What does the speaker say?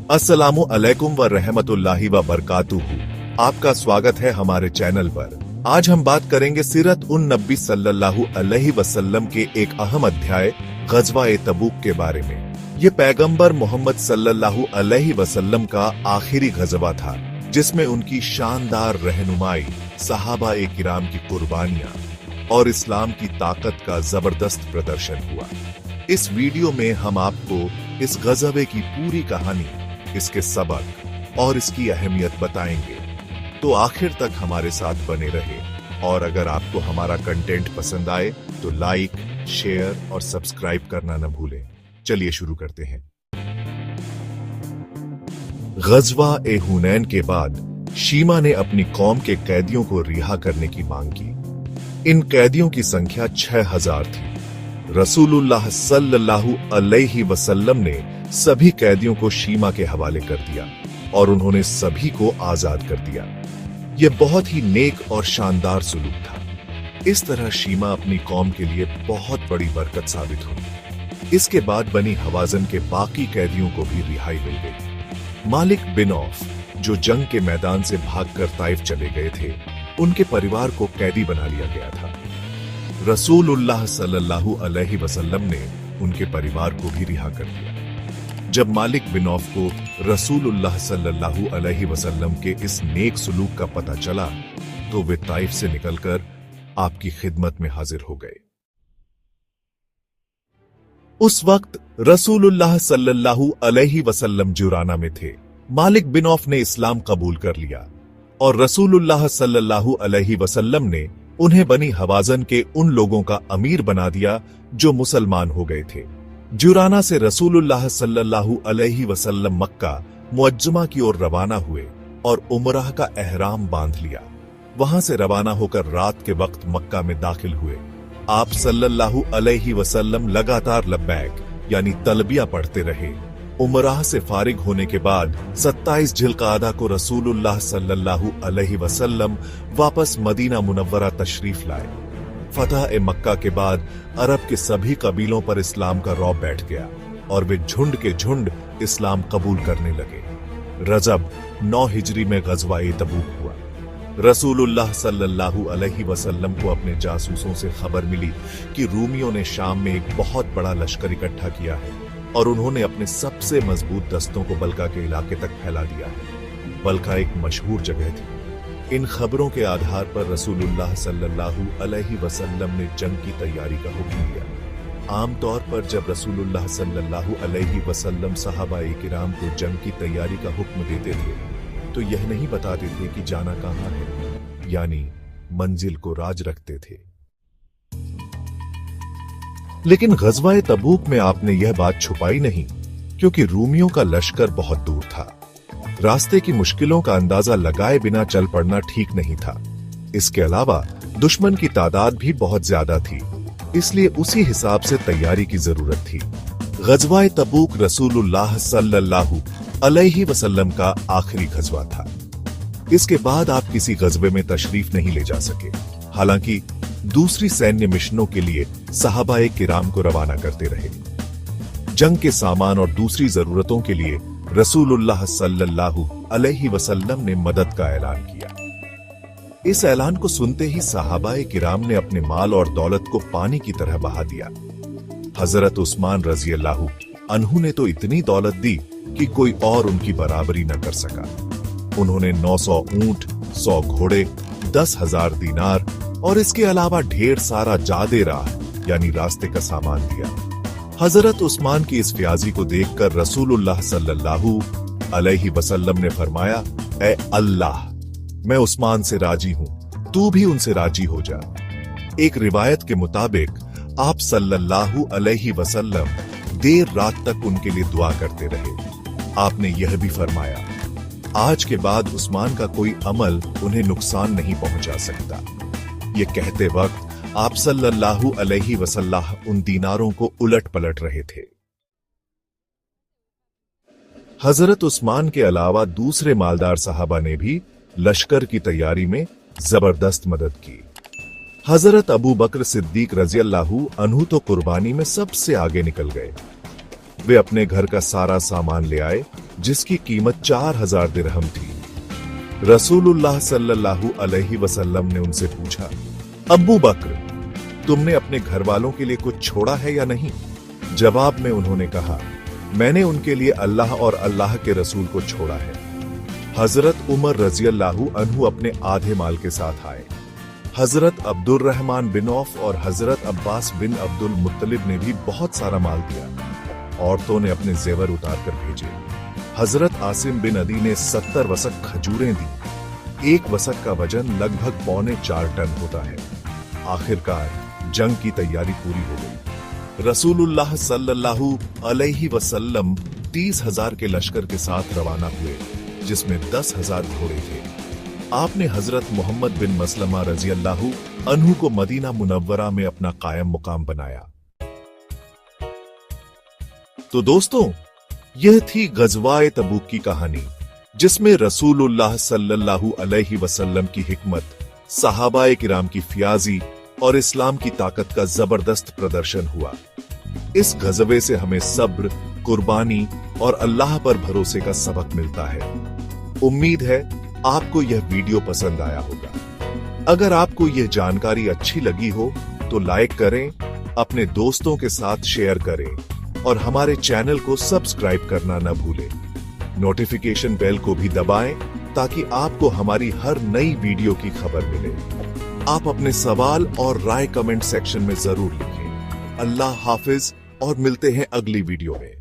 अस्सलामु अलैकुम व रहमतुल्लाहि व बरकातुहू। आपका स्वागत है हमारे चैनल पर। आज हम बात करेंगे सीरत उन नबी सल्लल्लाहु अलैहि वसल्लम के एक अहम अध्याय गज़वा-ए तबूक के बारे में। ये पैगंबर मोहम्मद सल्लल्लाहु अलैहि वसल्लम का आखिरी गज़वा था, जिसमें उनकी शानदार रहनुमाई, सहाबा-ए किराम की कुर्बानियां और इस्लाम की ताकत का जबरदस्त प्रदर्शन हुआ। इस वीडियो में हम आपको इस गज़वे की पूरी कहानी, इसके सबक और इसकी अहमियत बताएंगे, तो आखिर तक हमारे साथ बने रहे। और अगर आपको हमारा कंटेंट पसंद आए तो लाइक, शेयर और सब्सक्राइब करना न भूलें। चलिए शुरू करते हैं। गज़वा-ए हुनैन के बाद शीमा ने अपनी कौम के कैदियों को रिहा करने की मांग की। इन कैदियों की संख्या 6000 थी। रसूलुल्लाह सल्लल्लाहु अलैहि वसल्लम ने सभी कैदियों को शीमा के हवाले कर दिया और उन्होंने सभी को आजाद कर दिया। यह बहुत ही नेक और शानदार सुलूक था। इस तरह शीमा अपनी कौम के लिए बहुत बड़ी बरकत साबित हुई। इसके बाद बनी हवाज़न के बाकी कैदियों को भी रिहाई मिल गई। मालिक बिन औफ, जो जंग के मैदान से भागकर ताइफ चले गए थे, उनके परिवार को कैदी बना लिया गया था। रसूलुल्लाह सल्लल्लाहु अलैहि वसल्लम ने उनके परिवार को भी रिहा कर दिया। जब मालिक बिन औफ को रसूलुल्लाह सल्लल्लाहु अलैहि वसल्लम के इस नेक सुलूक का पता चला, तो वे ताइफ से निकलकर आपकी खिदमत में हाजिर हो गए। उस वक्त रसूलुल्लाह सल्लल्लाहु अलैहि वसल्लम जुराना में थे। मालिक बिन औफ ने इस्लाम कबूल कर लिया और रसूलुल्लाह सल्लल्लाहु अलैहि वसल्लम ने उन्हें बनी हवाज़न के उन लोगों का अमीर बना दिया जो मुसलमान हो गए थे। जुराना से रसूलुल्लाह सल्लल्लाहु अलैहि वसल्लम मक्का मुअज्जमा की ओर रवाना हुए और उमराह का एहराम बांध लिया। वहां से रवाना होकर रात के वक्त मक्का में दाखिल हुए। आप सल्लल्लाहु अलैहि वसल्लम लगातार लब्बैक यानी तलबिया पढ़ते रहे। उमराह से फारिग होने के बाद 27 जिलक़ादा को रसूलुल्लाह सल्लल्लाहु अलैहि वसल्लम वापस मदीना मुनव्वरा तशरीफ लाए। फतह मक्का के बाद अरब के सभी कबीलों पर इस्लाम का रौब बैठ गया और वे झुंड के झुंड इस्लाम कबूल करने लगे। रजब 9 हिजरी में गज़वा-ए तबूक हुआ। रसूलुल्लाह सल्लल्लाहु अलैहि वसल्लम को अपने जासूसों से खबर मिली कि रूमियों ने शाम में एक बहुत बड़ा लश्कर इकट्ठा किया है और उन्होंने अपने सबसे मजबूत दस्तों को बल्का के इलाके तक फैला दिया है। बल्का एक मशहूर जगह थी। इन खबरों के आधार पर रसूलुल्लाह सल्लल्लाहु अलैहि वसल्लम ने जंग की तैयारी का हुक्म दिया। आमतौर पर जब रसूलुल्लाह सल्लल्लाहु अलैहि वसल्लम सहाबाए किराम को जंग की तैयारी का हुक्म देते थे, तो यह नहीं बताते थे कि जाना कहां है, यानी मंजिल को राज रखते थे। लेकिन गज़वा-ए तबूक में आपने यह बात छुपाई नहीं, क्योंकि रूमियों का लश्कर बहुत दूर था। रास्ते की मुश्किलों का अंदाजा लगाए बिना चल पड़ना ठीक नहीं था। इसके अलावा दुश्मन की तादाद भी बहुत ज्यादा थी, इसलिए उसी हिसाब से तैयारी की जरूरत थी। गज़वा-ए तबूक रसूलुल्लाह सल्लल्लाहु अलैहि वसल्लम का आखिरी गज़वा था। इसके बाद आप किसी गज़वे में तशरीफ नहीं ले जा सके। हालांकि दूसरी सैन्य मिशनों के लिए सहाबाए किराम को रवाना करते रहे। जंग के सामान और दूसरी जरूरतों के लिए रसूलुल्लाह सल्लल्लाहु अलैहि वसल्लम ने मदद का ऐलान किया। इस ऐलान को सुनते ही सहाबाए किराम ने अपने माल और दौलत को पानी की तरह बहा दिया। हजरत उस्मान रज़ी अल्लाहु अन्हु ने तो इतनी दौलत दी कि कोई और उनकी बराबरी न कर सका। उन्होंने 900 ऊंट, 100 घोड़े, 10,000 दीनार और इसके अलावा ढेर सारा जादे राह यानी रास्ते का सामान दिया। हजरत उस्मान की इस फ्याजी को देखकर रसूलुल्लाह सल्लल्लाहु अलैहि वसल्लम ने फरमाया, ऐ अल्लाह, मैं उस्मान से राजी हूं, तू भी उनसे राजी हो जा। एक रिवायत के मुताबिक आप सल्लल्लाहु अलैहि वसल्लम देर रात तक उनके लिए दुआ करते रहे। आपने यह भी फरमाया, आज के बाद उस्मान का कोई अमल उन्हें नुकसान नहीं पहुंचा सकता। ये कहते वक्त आप सल्लल्लाहु अलैहि वसल्लम उन दीनारों को उलट पलट रहे थे। हजरत उस्मान के अलावा दूसरे मालदार साहबा ने भी लश्कर की तैयारी में जबरदस्त मदद की। हजरत अबू बकर सिद्दीक रज़ियल्लाहु अन्हु तो कुर्बानी में सबसे आगे निकल गए। वे अपने घर का सारा सामान ले आए, जिसकी कीमत 4000 दिरहम थी। रसूलुल्लाह सल्लल्लाहु अलैहि वसल्लम ने उनसे पूछा, अब्बू बकर, तुमने अपने घर वालों के लिए कुछ छोड़ा है या नहीं? जवाब में उन्होंने कहा, मैंने उनके लिए अल्लाह और अल्लाह के रसूल को छोड़ा है। हजरत उमर रज़ियल्लाहु अन्हु अपने आधे माल के साथ आए। हजरत अब्दुल रहमान बिन औफ और हजरत अब्बास बिन अब्दुल मुत्तलिब ने भी बहुत सारा माल दिया। औरतों ने अपने जेवर उतार कर भेजे। हजरत आसिम बिन अदी ने 70 वसक खजूरें दी। एक वसक का वजन लगभग 3.25 टन होता है। आखिरकार जंग की तैयारी पूरी हो गई। रसूलुल्लाह सल्लल्लाहु अलैहि वसल्लम 30,000 के लश्कर के साथ रवाना हुए, जिसमें 10,000 घोड़े थे। आपने हजरत मोहम्मद बिन मसलमा रज़ियल्लाहु अन्हु को मदीना मुनव्वरा में अपना कायम मुकाम बनाया। तो दोस्तों, यह थी गज़वाए तबूक की कहानी, जिसमें रसूलुल्लाह सल्लल्लाहु अलैहि वसल्लम की हिकमत, सहाबाए किराम की फियाजी और इस्लाम की ताकत का जबरदस्त प्रदर्शन हुआ। इस गज़वे से हमें सब्र, कुर्बानी और अल्लाह पर भरोसे का सबक मिलता है। उम्मीद है आपको यह वीडियो पसंद आया होगा। अगर आपको यह जानकारी अच्छी लगी हो तो लाइक करें, अपने दोस्तों के साथ शेयर करें और हमारे चैनल को सब्सक्राइब करना न भूलें। नोटिफिकेशन बेल को भी दबाएं ताकि आपको हमारी हर नई वीडियो की खबर मिले। आप अपने सवाल और राय कमेंट सेक्शन में जरूर लिखें। अल्लाह हाफिज और मिलते हैं अगली वीडियो में।